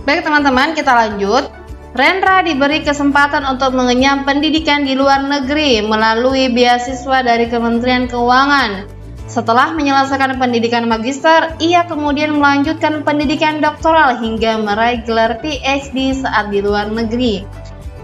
Baik teman-teman, kita lanjut. Rendra diberi kesempatan untuk mengenyam pendidikan di luar negeri melalui beasiswa dari Kementerian Keuangan. Setelah menyelesaikan pendidikan magister, ia kemudian melanjutkan pendidikan doktoral hingga meraih gelar PhD saat di luar negeri.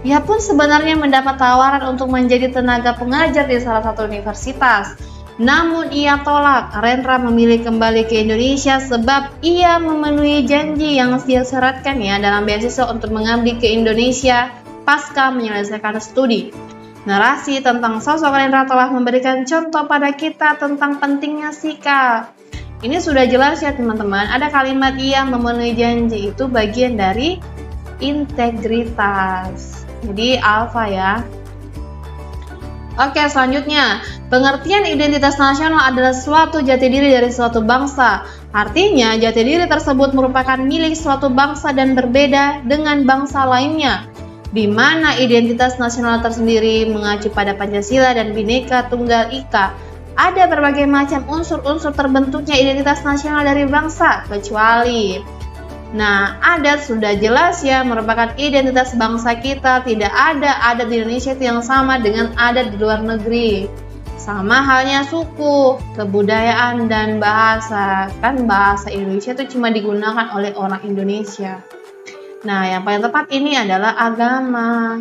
Ia pun sebenarnya mendapat tawaran untuk menjadi tenaga pengajar di salah satu universitas. Namun ia tolak. Rendra memilih kembali ke Indonesia sebab ia memenuhi janji yang dia syaratkan dalam beasiswa untuk mengabdi ke Indonesia pasca menyelesaikan studi. Narasi tentang sosok Rendra telah memberikan contoh pada kita tentang pentingnya sikap. Ini sudah jelas ya teman-teman, ada kalimat ia memenuhi janji, itu bagian dari integritas. Jadi alfa ya. Oke, selanjutnya, pengertian identitas nasional adalah suatu jati diri dari suatu bangsa. Artinya, jati diri tersebut merupakan milik suatu bangsa dan berbeda dengan bangsa lainnya, di mana identitas nasional tersendiri mengacu pada Pancasila dan Bhinneka Tunggal Ika. Ada berbagai macam unsur-unsur terbentuknya identitas nasional dari bangsa, kecuali adat sudah jelas ya, merupakan identitas bangsa kita. Tidak ada adat di Indonesia yang sama dengan adat di luar negeri. Sama halnya suku, kebudayaan, dan bahasa. Kan bahasa Indonesia itu cuma digunakan oleh orang Indonesia. Yang paling tepat ini adalah agama.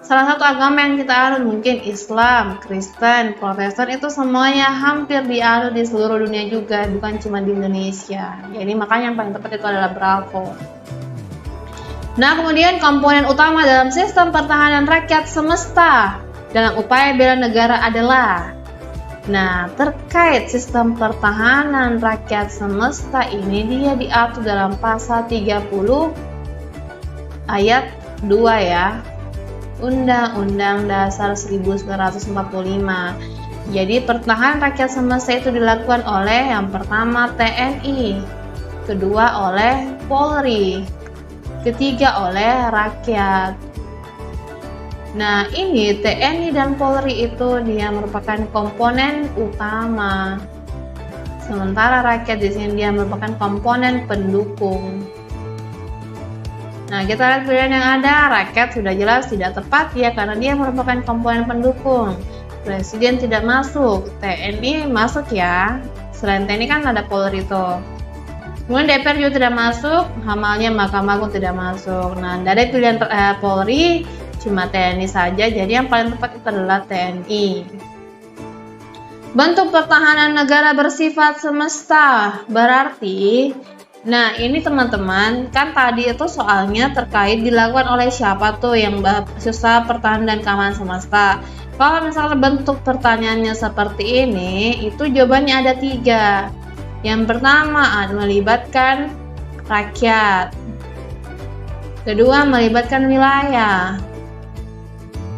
Salah satu agama yang kita anut mungkin Islam, Kristen, Protestan, itu semuanya hampir dianut di seluruh dunia juga, bukan cuma di Indonesia. Jadi makanya yang paling tepat itu adalah Bravo. Kemudian komponen utama dalam sistem pertahanan rakyat semesta dalam upaya bela negara adalah terkait sistem pertahanan rakyat semesta ini, dia diatur dalam pasal 30 ayat 2 ya. Undang-Undang Dasar 1945. Jadi pertahanan rakyat semesta itu dilakukan oleh yang pertama TNI, kedua oleh Polri, ketiga oleh rakyat. Ini TNI dan Polri itu dia merupakan komponen utama. Sementara rakyat di sini dia merupakan komponen pendukung. Kita lihat pilihan yang ada. Rakyat sudah jelas tidak tepat ya, karena dia merupakan komponen pendukung. Presiden tidak masuk, TNI masuk ya. Selain TNI kan ada Polri itu. Kemudian DPR juga tidak masuk, hamalnya Mahkamah Agung tidak masuk. Dari pilihan Polri cuma TNI saja, jadi yang paling tepat itu adalah TNI. Bentuk pertahanan negara bersifat semesta berarti ini teman-teman, kan tadi itu soalnya terkait dilakukan oleh siapa tuh yang susah pertahanan dan keamanan semesta. Kalau misalnya bentuk pertanyaannya seperti ini, itu jawabannya ada 3. Yang pertama melibatkan rakyat, kedua melibatkan wilayah,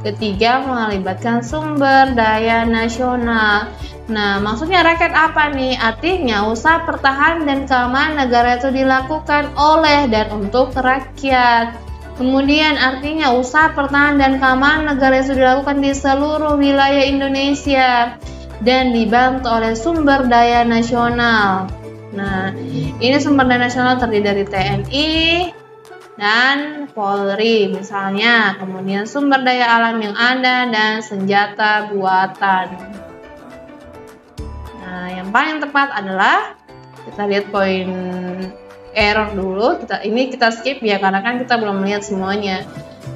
ketiga melibatkan sumber daya nasional. Maksudnya rakyat apa nih? Artinya usaha pertahanan dan keamanan negara itu dilakukan oleh dan untuk rakyat. Kemudian artinya usaha pertahanan dan keamanan negara itu dilakukan di seluruh wilayah Indonesia dan dibantu oleh sumber daya nasional. Ini sumber daya nasional terdiri dari TNI dan Polri misalnya. Kemudian sumber daya alam yang ada dan senjata buatan. Yang paling tepat adalah kita lihat poin error dulu. Kita skip ya, karena kan kita belum melihat semuanya.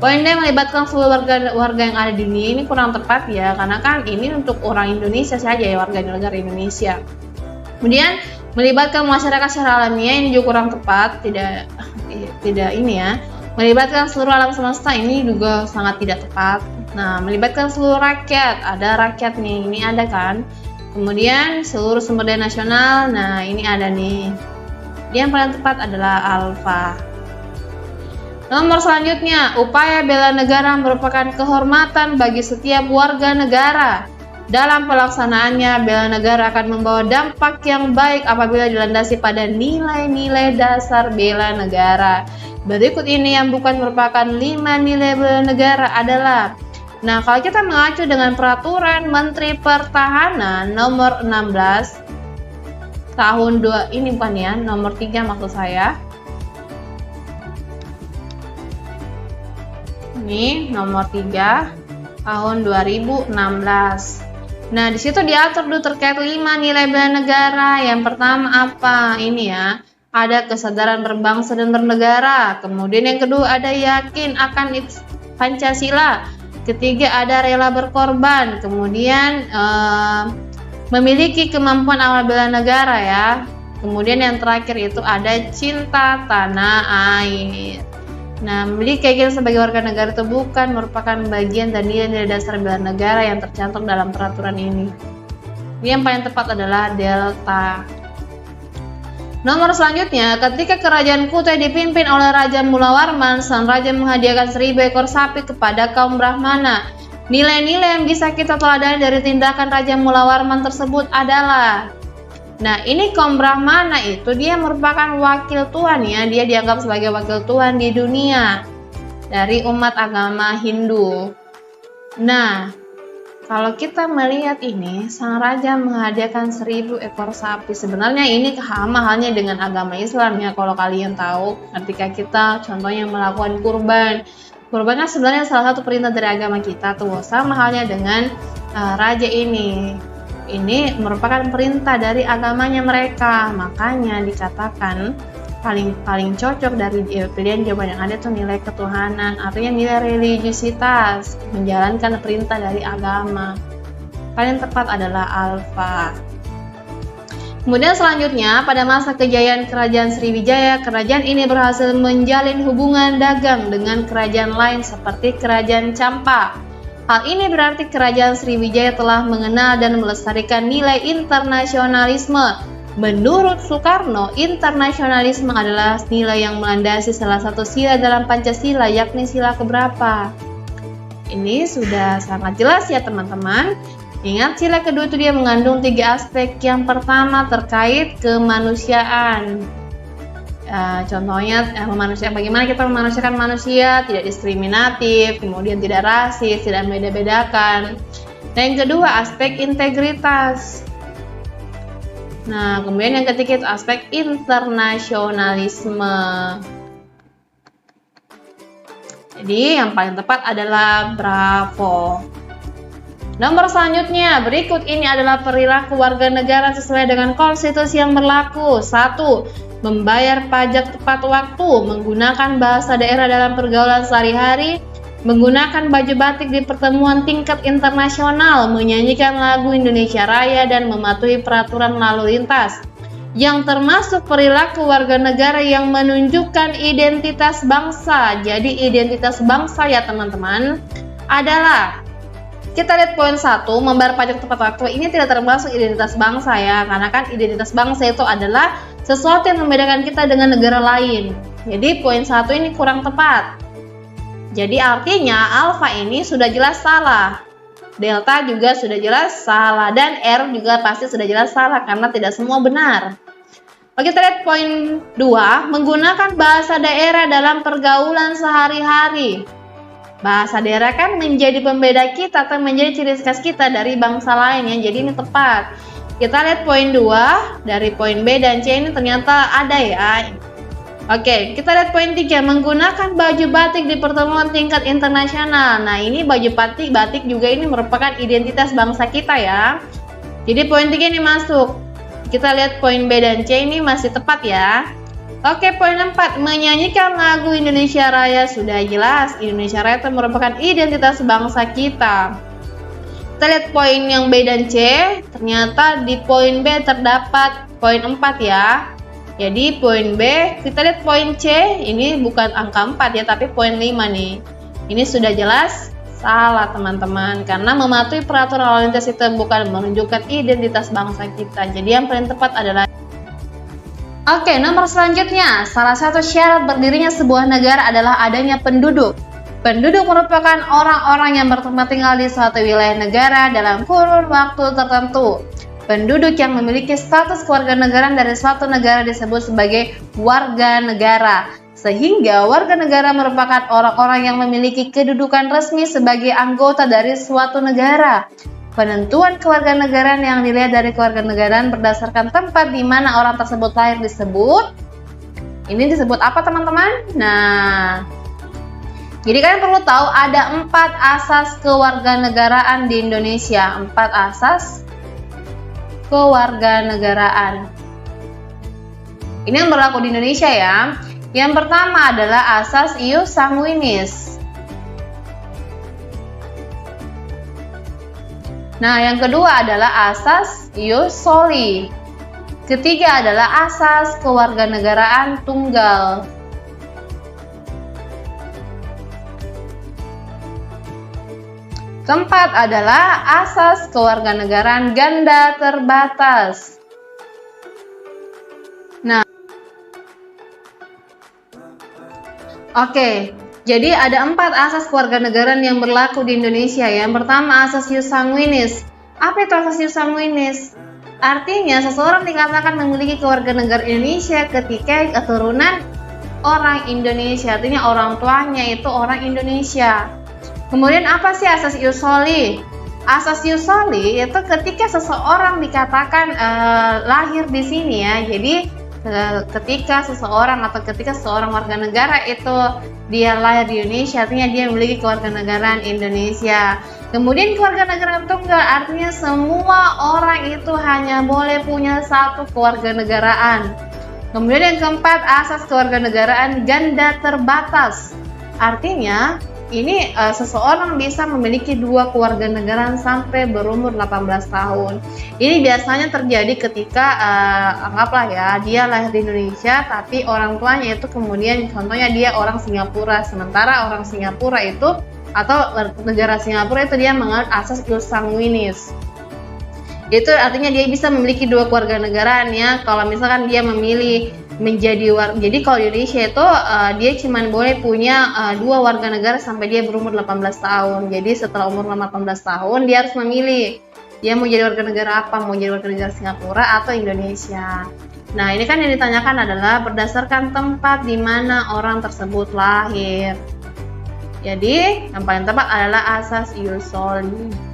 Poin D melibatkan seluruh warga yang ada di dunia, ini kurang tepat ya, karena kan ini untuk orang Indonesia saja ya, warga negara Indonesia. Kemudian melibatkan masyarakat secara alamiah, ini juga kurang tepat, tidak ini ya. Melibatkan seluruh alam semesta, ini juga sangat tidak tepat. Melibatkan seluruh rakyat, ada rakyat nih, ini ada kan. Kemudian seluruh sumber daya nasional, ini ada nih. Yang paling tepat adalah alfa. Nomor selanjutnya, upaya bela negara merupakan kehormatan bagi setiap warga negara. Dalam pelaksanaannya, bela negara akan membawa dampak yang baik apabila dilandasi pada nilai-nilai dasar bela negara. Berikut ini yang bukan merupakan 5 nilai bela negara adalah kalau kita mengacu dengan peraturan Menteri Pertahanan nomor 16 tahun 2 ini bukan ya, nomor 3 maksud saya. Ini nomor 3 tahun 2016. Nah, di situ diatur dulu terkait 5 nilai bela negara. Yang pertama apa? Ini ya. Ada kesadaran berbangsa dan bernegara. Kemudian yang kedua ada yakin akan Pancasila. Ketiga ada rela berkorban. Kemudian memiliki kemampuan awal bela negara ya. Kemudian yang terakhir itu ada cinta tanah air. Nah, memiliki keyakinan sebagai warga negara itu bukan merupakan bagian dan nilai-nilai dasar bela negara yang tercantum dalam peraturan ini. Ini yang paling tepat adalah delta. Nomor selanjutnya, ketika kerajaan Kutai dipimpin oleh Raja Mulawarman, sang raja menghadiahkan 1000 ekor sapi kepada kaum Brahmana. Nilai-nilai yang bisa kita teladani dari tindakan Raja Mulawarman tersebut adalah, nah ini kaum Brahmana itu dia merupakan wakil Tuhan ya, dia dianggap sebagai wakil Tuhan di dunia dari umat agama Hindu. Nah, kalau kita melihat ini, sang raja menghadiahkan 1000 ekor sapi. Sebenarnya ini sama halnya dengan agama Islam ya, kalau kalian tahu, ketika kita contohnya melakukan kurban. Kurban kan sebenarnya salah satu perintah dari agama kita tuh, sama halnya dengan raja ini. Ini merupakan perintah dari agamanya mereka, makanya dikatakan paling cocok dari pilihan jawaban yang ada itu nilai ketuhanan, artinya nilai religiusitas, menjalankan perintah dari agama. Paling tepat adalah alfa. Kemudian selanjutnya, pada masa kejayaan Kerajaan Sriwijaya, kerajaan ini berhasil menjalin hubungan dagang dengan kerajaan lain seperti Kerajaan Campa. Hal ini berarti Kerajaan Sriwijaya telah mengenal dan melestarikan nilai internasionalisme. Menurut Soekarno, internasionalisme adalah nilai yang melandasi salah satu sila dalam Pancasila, yakni sila keberapa? Ini sudah sangat jelas ya teman-teman. Ingat, sila kedua itu dia mengandung 3 aspek. Yang pertama terkait kemanusiaan. Contohnya bagaimana kita memanusiakan manusia, tidak diskriminatif, kemudian tidak rasis, tidak membeda-bedakan. Dan yang kedua aspek integritas. Nah, kemudian yang ketiga itu aspek internasionalisme. Jadi yang paling tepat adalah bravo. Nomor selanjutnya, berikut ini adalah perilaku warga negara sesuai dengan konstitusi yang berlaku. 1. Membayar pajak tepat waktu, menggunakan bahasa daerah dalam pergaulan sehari-hari, menggunakan baju batik di pertemuan tingkat internasional, menyanyikan lagu Indonesia Raya, dan mematuhi peraturan lalu lintas. Yang termasuk perilaku warga negara yang menunjukkan identitas bangsa. Jadi identitas bangsa ya teman-teman adalah, kita lihat poin 1, membayar pajak tepat waktu. Ini tidak termasuk identitas bangsa ya, karena kan identitas bangsa itu adalah sesuatu yang membedakan kita dengan negara lain. Jadi poin 1 ini kurang tepat. Jadi artinya alfa ini sudah jelas salah, delta juga sudah jelas salah, dan R juga pasti sudah jelas salah karena tidak semua benar. Oke, kita lihat poin 2, menggunakan bahasa daerah dalam pergaulan sehari-hari. Bahasa daerah kan menjadi pembeda kita atau menjadi ciri khas kita dari bangsa lain ya, jadi ini tepat. Kita lihat poin 2, dari poin B dan C ini ternyata ada ya. Oke, kita lihat poin 3, menggunakan baju batik di pertemuan tingkat internasional. Nah, ini baju batik juga ini merupakan identitas bangsa kita ya. Jadi poin 3 ini masuk. Kita lihat poin B dan C ini masih tepat ya. Oke, poin 4, menyanyikan lagu Indonesia Raya. Sudah jelas, Indonesia Raya itu merupakan identitas bangsa kita. Kita lihat poin yang B dan C, ternyata di poin B terdapat poin 4 ya. Jadi poin B, kita lihat poin C, ini bukan angka 4 ya, tapi poin 5 nih. Ini sudah jelas salah teman-teman, karena mematuhi peraturan lalu lintas itu bukan menunjukkan identitas bangsa kita. Jadi yang paling tepat adalah. Oke, nomor selanjutnya, salah satu syarat berdirinya sebuah negara adalah adanya penduduk. Penduduk merupakan orang-orang yang bertempat tinggal di suatu wilayah negara dalam kurun waktu tertentu. Penduduk yang memiliki status kewarganegaraan dari suatu negara disebut sebagai warga negara. Sehingga warga negara merupakan orang-orang yang memiliki kedudukan resmi sebagai anggota dari suatu negara. Penentuan kewarganegaraan yang dilihat dari kewarganegaraan berdasarkan tempat di mana orang tersebut lahir disebut. Ini disebut apa teman-teman? Nah, Jadi kalian perlu tahu ada 4 asas kewarganegaraan di Indonesia. 4 asas kewarganegaraan. Ini yang berlaku di Indonesia ya. Yang pertama adalah asas ius sanguinis. Nah, yang kedua adalah asas ius soli. Ketiga adalah asas kewarganegaraan tunggal. Keempat adalah asas kewarganegaraan ganda terbatas. Nah, oke, jadi ada 4 asas kewarganegaraan yang berlaku di Indonesia. Yang pertama asas ius sanguinis. Apa itu asas ius sanguinis? Artinya seseorang dikatakan memiliki kewarganegaraan Indonesia ketika keturunan orang Indonesia. Artinya orang tuanya itu orang Indonesia. Kemudian apa sih asas ius soli? Asas ius soli itu ketika seseorang dikatakan lahir di sini ya. Jadi ketika seseorang warga negara itu dia lahir di Indonesia, artinya dia memiliki kewarganegaraan Indonesia. Kemudian kewarganegaraan tunggal artinya semua orang itu hanya boleh punya satu kewarganegaraan. Kemudian yang keempat asas kewarganegaraan ganda terbatas. Artinya ini seseorang bisa memiliki 2 kewarganegaraan sampai berumur 18 tahun. Ini biasanya terjadi ketika anggaplah ya dia lahir di Indonesia tapi orang tuanya itu kemudian contohnya dia orang Singapura, sementara orang Singapura itu atau negara Singapura itu dia menganut asas ius sanguinis. Itu artinya dia bisa memiliki 2 kewarganegaraan ya. Kalau misalkan dia memilih jadi kalau di Indonesia itu dia cuma boleh punya 2 warga negara sampai dia berumur 18 tahun. Jadi setelah umur 18 tahun dia harus memilih dia mau jadi warga negara apa, mau jadi warga negara Singapura atau Indonesia. Nah, ini kan yang ditanyakan adalah berdasarkan tempat di mana orang tersebut lahir. Jadi yang paling tepat adalah asas ius soli.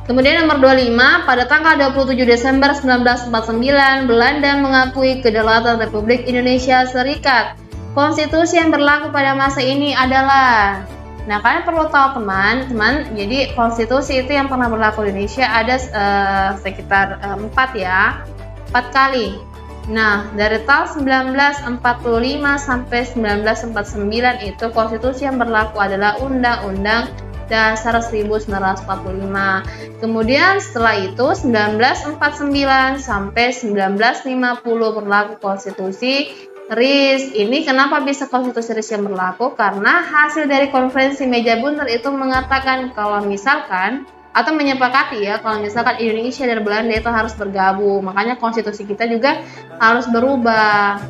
Kemudian nomor 25, pada tanggal 27 Desember 1949, Belanda mengakui kedaulatan Republik Indonesia Serikat. Konstitusi yang berlaku pada masa ini adalah, nah kalian perlu tahu teman-teman, jadi konstitusi itu yang pernah berlaku di Indonesia ada sekitar 4 kali. Nah, dari tahun 1945 sampai 1949 itu konstitusi yang berlaku adalah Undang-Undang Dasar 1945. Kemudian setelah itu 1949 sampai 1950 berlaku konstitusi RIS. Ini kenapa bisa konstitusi RIS yang berlaku? Karena hasil dari konferensi meja bundar itu mengatakan kalau misalkan atau menyepakati ya kalau misalkan Indonesia dan Belanda itu harus bergabung. Makanya konstitusi kita juga harus berubah.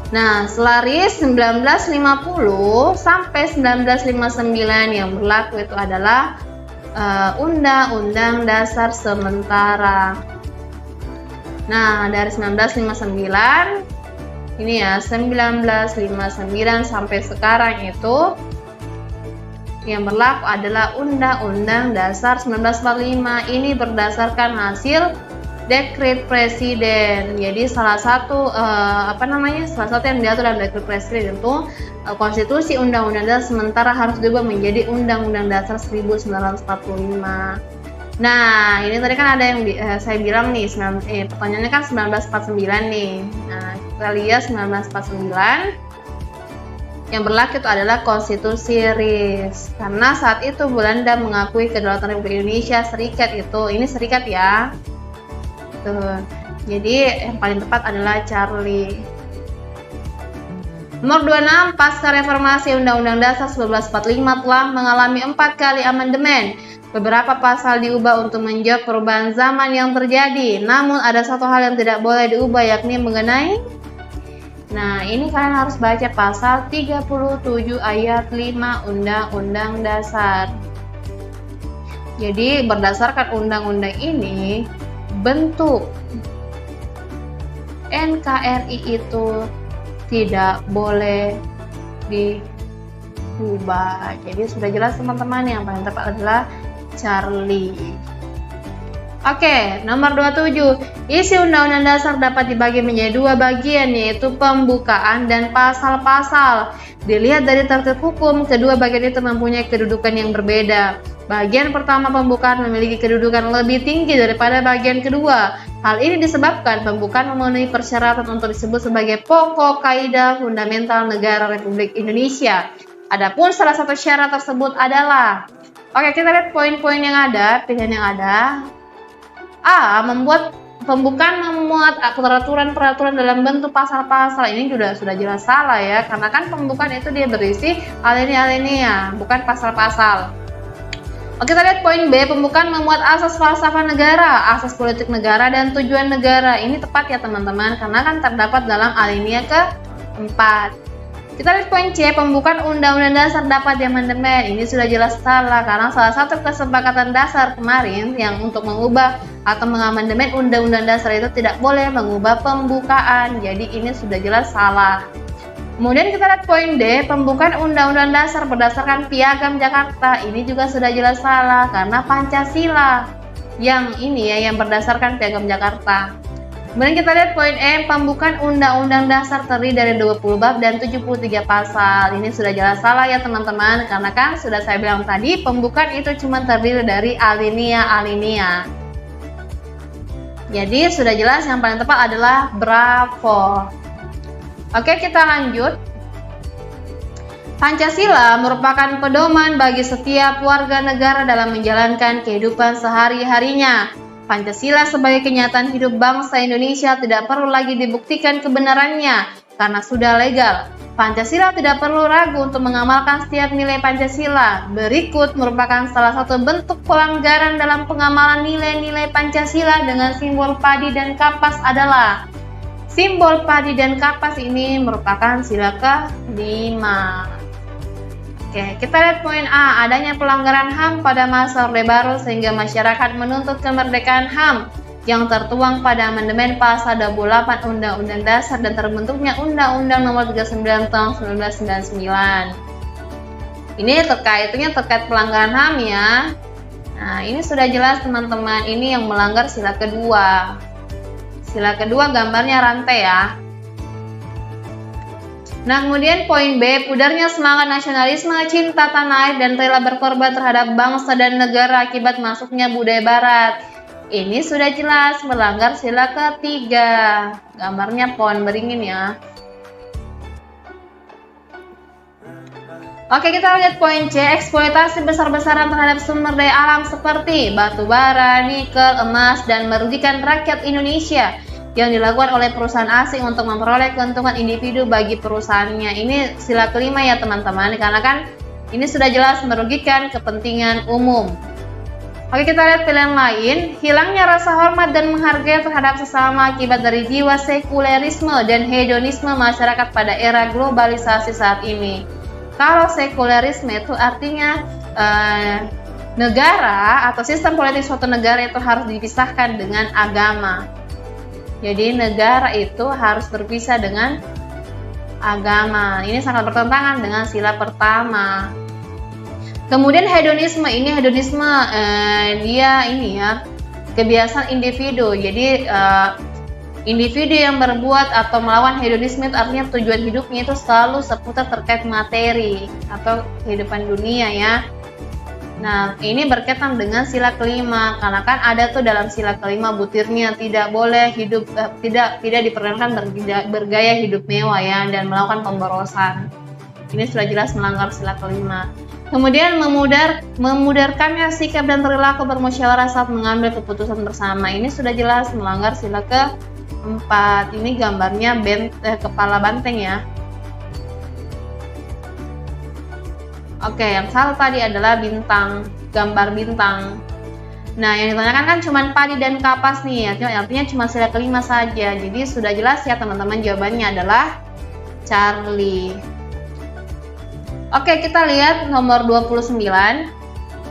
Nah, setelah RIS 1950 sampai 1959 yang berlaku itu adalah Undang-Undang Dasar Sementara. Nah, dari 1959 ini ya, 1959 sampai sekarang itu yang berlaku adalah Undang-Undang Dasar 1945. Ini berdasarkan hasil dekret presiden. Jadi salah satu yang diatur dalam dekret presiden itu konstitusi undang-undang dasar sementara harus diubah menjadi undang-undang dasar 1945. Nah, ini tadi kan ada yang saya bilang nih, pertanyaannya kan 1949 nih. Nah, kita lihat 1949 yang berlaku itu adalah konstitusi RIS. Karena saat itu Belanda mengakui kedaulatan Republik Indonesia Serikat itu. Ini serikat ya. Tuh. Jadi yang paling tepat adalah Charlie. Nomor 26, pasca reformasi Undang-Undang Dasar 1945 telah mengalami 4 kali amandemen. Beberapa pasal diubah untuk menjawab perubahan zaman yang terjadi. Namun ada satu hal yang tidak boleh diubah, yakni mengenai. Nah, ini kalian harus baca pasal 37 ayat 5 Undang-Undang Dasar. Jadi berdasarkan undang-undang ini, bentuk NKRI itu tidak boleh diubah. Jadi sudah jelas teman-teman, yang paling tepat adalah Charlie. Oke, nomor 27. Isi Undang-Undang Dasar dapat dibagi menjadi dua bagian, yaitu pembukaan dan pasal-pasal. Dilihat dari tertib hukum, kedua bagian itu mempunyai kedudukan yang berbeda. Bagian pertama pembukaan memiliki kedudukan lebih tinggi daripada bagian kedua. Hal ini disebabkan pembukaan memenuhi persyaratan untuk disebut sebagai pokok kaidah fundamental negara Republik Indonesia. Adapun salah satu syarat tersebut adalah, oke, kita lihat poin-poin yang ada, pilihan yang ada. A. Pembukaan memuat peraturan-peraturan dalam bentuk pasal-pasal. Ini sudah jelas salah ya, karena kan pembukaan itu dia berisi alinea, bukan pasal-pasal. Oke, kita lihat poin B. Pembukaan memuat asas falsafah negara, asas politik negara, dan tujuan negara. Ini tepat ya teman-teman, karena kan terdapat dalam alinea ke-4. Kita lihat poin C, pembukaan Undang-Undang Dasar dapat diamandemen. Ini sudah jelas salah, karena salah satu kesepakatan dasar kemarin yang untuk mengubah atau mengamandemen Undang-Undang Dasar itu tidak boleh mengubah pembukaan. Jadi ini sudah jelas salah. Kemudian kita lihat poin D, pembukaan Undang-Undang Dasar berdasarkan Piagam Jakarta. Ini juga sudah jelas salah, karena Pancasila yang ini ya, yang berdasarkan Piagam Jakarta. Kemudian kita lihat poin E, pembukaan Undang-Undang Dasar terdiri dari 20 bab dan 73 pasal. Ini sudah jelas salah ya teman-teman, karena kan sudah saya bilang tadi, pembukaan itu cuma terdiri dari alinea. Jadi sudah jelas yang paling tepat adalah bravo. Oke, kita lanjut. Pancasila merupakan pedoman bagi setiap warga negara dalam menjalankan kehidupan sehari-harinya. Pancasila sebagai kenyataan hidup bangsa Indonesia tidak perlu lagi dibuktikan kebenarannya karena sudah legal. Pancasila tidak perlu ragu untuk mengamalkan setiap nilai Pancasila. Berikut merupakan salah satu bentuk pelanggaran dalam pengamalan nilai-nilai Pancasila dengan simbol padi dan kapas adalah. Simbol padi dan kapas ini merupakan sila ke-5. Oke, kita lihat poin A, adanya pelanggaran HAM pada masa Orde Baru sehingga masyarakat menuntut kemerdekaan HAM yang tertuang pada amandemen pasal 28 Undang-Undang Dasar dan terbentuknya Undang-Undang Nomor 39 Tahun 1999. Ini terkait pelanggaran HAM ya. Nah, ini sudah jelas teman-teman, ini yang melanggar sila kedua. Sila kedua gambarnya rantai ya. Nah, kemudian poin B, pudarnya semangat nasionalisme, cinta tanah air, dan rela berkorban terhadap bangsa dan negara akibat masuknya budaya barat. Ini sudah jelas melanggar sila ketiga. Gambarnya pohon beringin ya. Oke, kita lihat poin C, eksploitasi besar-besaran terhadap sumber daya alam seperti batu bara, nikel, emas, dan merugikan rakyat Indonesia yang dilakukan oleh perusahaan asing untuk memperoleh keuntungan individu bagi perusahaannya. Ini sila kelima ya teman-teman, karena kan ini sudah jelas merugikan kepentingan umum. Oke, kita lihat pilihan lain. Hilangnya rasa hormat dan menghargai terhadap sesama akibat dari jiwa sekulerisme dan hedonisme masyarakat pada era globalisasi saat ini. Kalau sekulerisme itu artinya negara atau sistem politik suatu negara itu harus dipisahkan dengan agama. Jadi negara itu harus berpisah dengan agama. Ini sangat bertentangan dengan sila pertama. Kemudian hedonisme dia ini ya, kebiasaan individu. Jadi individu yang berbuat atau melawan hedonisme itu artinya tujuan hidupnya itu selalu seputar terkait materi atau kehidupan dunia ya. Nah, ini berkaitan dengan sila kelima, karena kan ada tuh dalam sila kelima butirnya tidak boleh hidup tidak diperkenankan bergaya hidup mewah ya, dan melakukan pemborosan. Ini sudah jelas melanggar sila kelima. Kemudian memudarkannya sikap dan perilaku bermusyawarah saat mengambil keputusan bersama. Ini sudah jelas melanggar sila keempat. Ini gambarnya kepala banteng ya. Oke, yang salah tadi adalah bintang, gambar bintang. Nah, yang ditanyakan kan cuma padi dan kapas nih, artinya cuma sila kelima saja. Jadi sudah jelas ya teman-teman, jawabannya adalah Charlie. Oke, kita lihat nomor 29.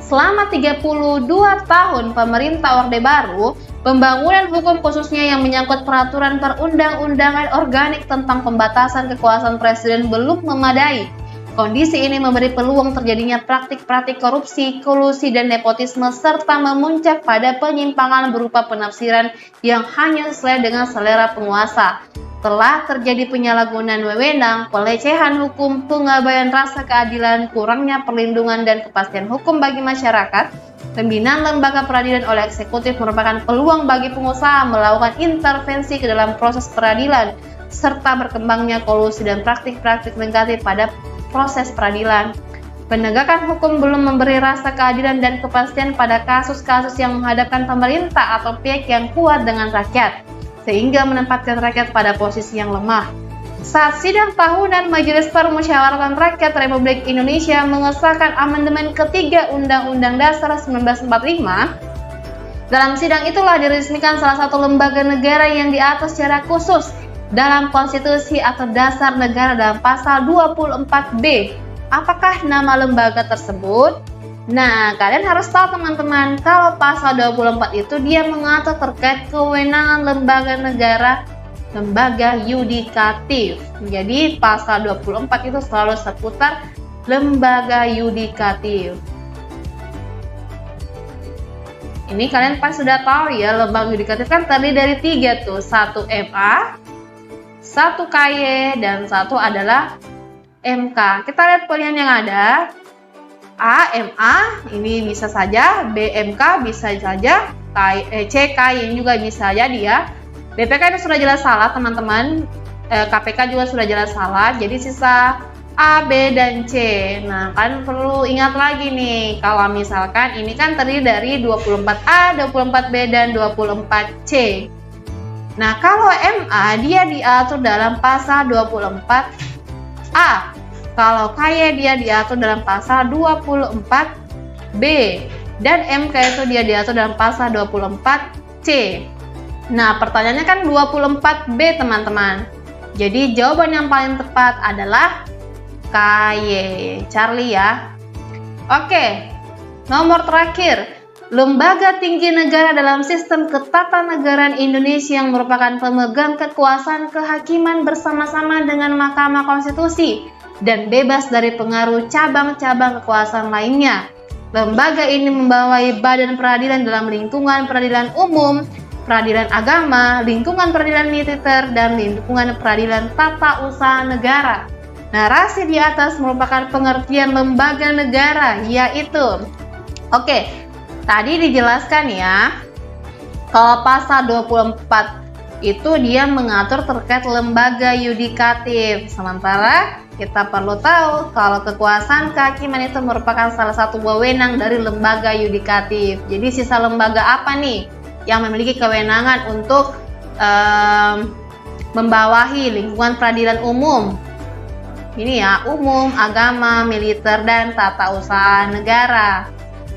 Selama 32 tahun pemerintah Orde Baru, pembangunan hukum khususnya yang menyangkut peraturan perundang-undangan organik tentang pembatasan kekuasaan presiden belum memadai. Kondisi ini memberi peluang terjadinya praktik-praktik korupsi, kolusi, dan nepotisme, serta memuncak pada penyimpangan berupa penafsiran yang hanya sesuai dengan selera penguasa. Telah terjadi penyalahgunaan wewenang, pelecehan hukum, pengabaian rasa keadilan, kurangnya perlindungan dan kepastian hukum bagi masyarakat. Pembinaan lembaga peradilan oleh eksekutif merupakan peluang bagi pengusaha melakukan intervensi ke dalam proses peradilan, serta berkembangnya kolusi dan praktik-praktik negatif pada proses peradilan. Penegakan hukum belum memberi rasa keadilan dan kepastian pada kasus-kasus yang menghadapkan pemerintah atau pihak yang kuat dengan rakyat, sehingga menempatkan rakyat pada posisi yang lemah. Saat sidang tahunan Majelis Permusyawaratan Rakyat Republik Indonesia mengesahkan amandemen ketiga Undang-Undang Dasar 1945, dalam sidang itulah diresmikan salah satu lembaga negara yang diatur secara khusus dalam konstitusi atau dasar negara dalam pasal 24B. Apakah nama lembaga tersebut? Nah, kalian harus tahu teman-teman, kalau pasal 24 itu dia mengatur terkait kewenangan lembaga negara, lembaga yudikatif. Jadi pasal 24 itu selalu seputar lembaga yudikatif. Ini kalian pasti sudah tahu ya, lembaga yudikatif kan terdiri dari 3 tuh, 1 MA, 1 KY, dan 1 adalah MK. Kita lihat pilihan yang ada. A, MA, ini bisa saja. B, MK, bisa saja. C, KY juga bisa jadi ya. BPK itu sudah jelas salah teman-teman. KPK juga sudah jelas salah. Jadi sisa A, B, dan C. Nah, kalian perlu ingat lagi nih. Kalau misalkan ini kan terdiri dari 24A, 24B, dan 24C. Nah, kalau MA dia diatur dalam pasal 24A. Kalau KY dia diatur dalam pasal 24B. Dan MK itu dia diatur dalam pasal 24C. Nah, pertanyaannya kan 24B teman-teman. Jadi jawaban yang paling tepat adalah KY. Charlie ya. Oke, nomor terakhir. Lembaga tinggi negara dalam sistem ketatanegaraan Indonesia yang merupakan pemegang kekuasaan kehakiman bersama-sama dengan Mahkamah Konstitusi dan bebas dari pengaruh cabang-cabang kekuasaan lainnya. Lembaga ini membawahi badan peradilan dalam lingkungan peradilan umum, peradilan agama, lingkungan peradilan militer, dan lingkungan peradilan tata usaha negara. Narasi di atas merupakan pengertian lembaga negara, yaitu tadi dijelaskan ya, kalau pasal 24 itu dia mengatur terkait lembaga yudikatif. Sementara kita perlu tahu kalau kekuasaan kehakiman itu merupakan salah satu wewenang dari lembaga yudikatif. Jadi sisa lembaga apa nih yang memiliki kewenangan untuk membawahi lingkungan peradilan umum? Ini ya, umum, agama, militer, dan tata usaha negara.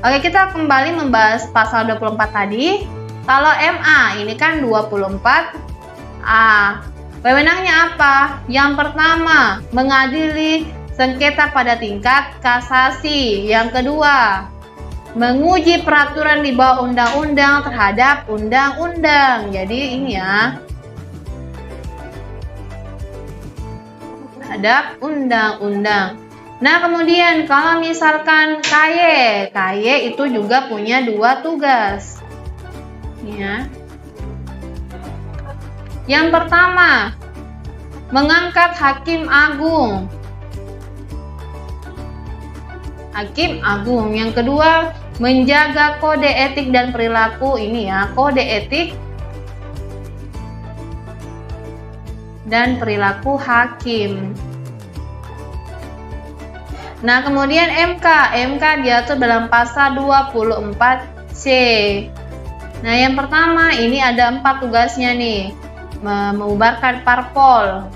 Oke, kita kembali membahas pasal 24 tadi. Kalau MA, ini kan 24A. Wewenangnya apa? Yang pertama, mengadili sengketa pada tingkat kasasi. Yang kedua, menguji peraturan di bawah undang-undang terhadap undang-undang. Jadi ini ya, terhadap undang-undang. Nah, kemudian kalau misalkan KY itu juga punya 2 tugas. Ya. Yang pertama, mengangkat hakim agung. Hakim agung. Yang kedua, menjaga kode etik dan perilaku. Ini ya, kode etik dan perilaku hakim. Nah, kemudian MK diatur dalam pasal 24C. Nah, yang pertama ini ada 4 tugasnya nih. Membubarkan parpol.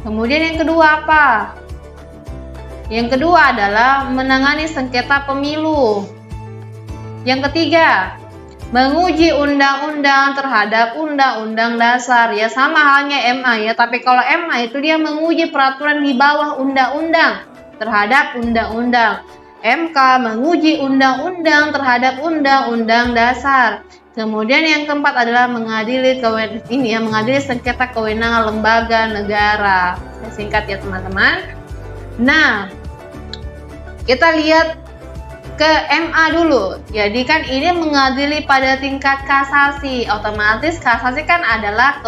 Kemudian yang kedua apa? Yang kedua adalah menangani sengketa pemilu. Yang ketiga, menguji undang-undang terhadap undang-undang dasar. Ya sama halnya MA ya, tapi kalau MA itu dia menguji peraturan di bawah undang-undang terhadap undang-undang. MK menguji undang-undang terhadap undang-undang dasar. Kemudian yang keempat adalah mengadili sengketa kewenangan lembaga negara. Saya singkat ya teman-teman. Nah, kita lihat ke MA dulu. Jadi kan ini mengadili pada tingkat kasasi. Otomatis kasasi kan adalah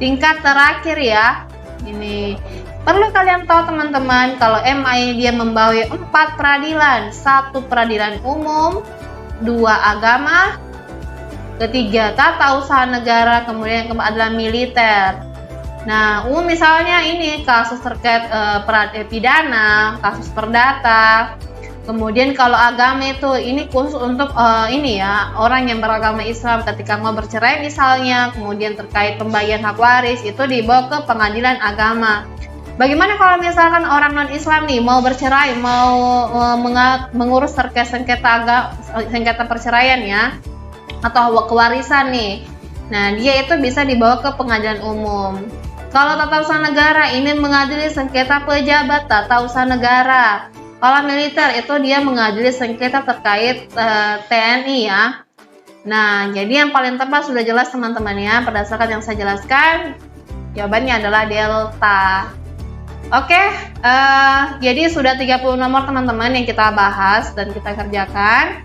tingkat terakhir ya. Ini perlu kalian tahu teman-teman, kalau MA ini dia membawahi 4 peradilan. 1 peradilan umum, 2 agama, ketiga tata usaha negara, kemudian keadilan militer. Nah, misalnya ini kasus terkait pidana, kasus perdata. Kemudian kalau agama itu ini khusus untuk ini ya, orang yang beragama Islam ketika mau bercerai misalnya, kemudian terkait pembagian hak waris itu dibawa ke pengadilan agama. Bagaimana kalau misalkan orang non-Islam nih mau bercerai, mau mengurus terkait sengketa perceraian ya, atau kewarisan nih. Nah, dia itu bisa dibawa ke pengadilan umum. Kalau tata usaha negara ini mengadili sengketa pejabat tata usaha negara. Kalau militer itu dia mengadili sengketa terkait TNI ya. Nah, jadi yang paling tepat sudah jelas teman-teman ya, berdasarkan yang saya jelaskan, jawabannya adalah delta. Oke, jadi sudah 30 nomor teman-teman yang kita bahas dan kita kerjakan.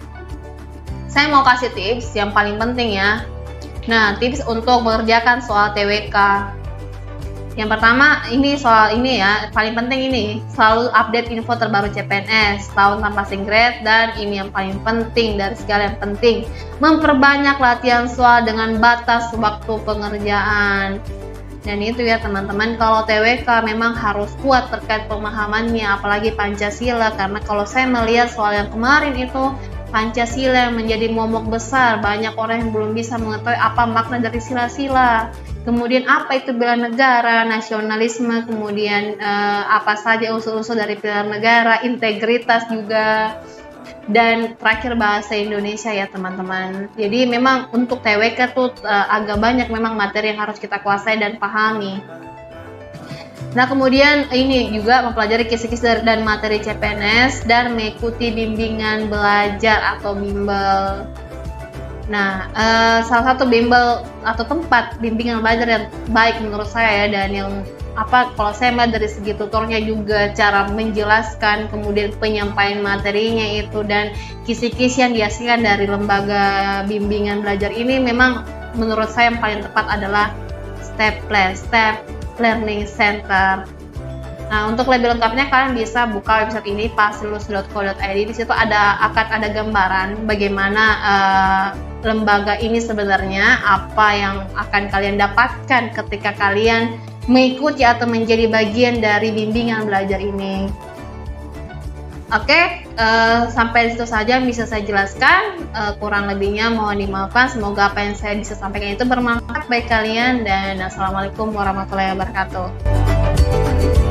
Saya mau kasih tips yang paling penting ya. Nah, tips untuk mengerjakan soal TWK. Yang pertama, ini soal ini ya, paling penting ini, selalu update info terbaru CPNS, tahun tanpa singret, dan ini yang paling penting dari segala yang penting, memperbanyak latihan soal dengan batas waktu pengerjaan. Dan itu ya teman-teman, kalau TWK memang harus kuat terkait pemahamannya, apalagi Pancasila, karena kalau saya melihat soal yang kemarin itu, Pancasila yang menjadi momok besar, banyak orang yang belum bisa mengetahui apa makna dari sila-sila. Kemudian apa itu bela negara, nasionalisme, kemudian apa saja unsur-unsur dari bela negara, integritas juga, dan terakhir bahasa Indonesia ya teman-teman. Jadi memang untuk TWK tuh agak banyak memang materi yang harus kita kuasai dan pahami. Nah, kemudian ini juga mempelajari kisi-kisi dan materi CPNS dan mengikuti bimbingan belajar atau bimbel. Nah, salah satu bimbel atau tempat bimbingan belajar yang baik menurut saya ya, dan yang kalau saya melihat dari segi tutornya juga, cara menjelaskan, kemudian penyampaian materinya itu, dan kisi-kisi yang dihasilkan dari lembaga bimbingan belajar ini, memang menurut saya yang paling tepat adalah Step Learning Center. Nah, untuk lebih lengkapnya kalian bisa buka website ini paslulus.co.id. Di situ akan ada gambaran bagaimana lembaga ini sebenarnya, apa yang akan kalian dapatkan ketika kalian mengikuti atau menjadi bagian dari bimbingan belajar ini. Oke, sampai situ saja yang bisa saya jelaskan. Kurang lebihnya mohon dimaafkan. Semoga apa yang saya bisa sampaikan itu bermanfaat bagi kalian, dan assalamualaikum warahmatullahi wabarakatuh.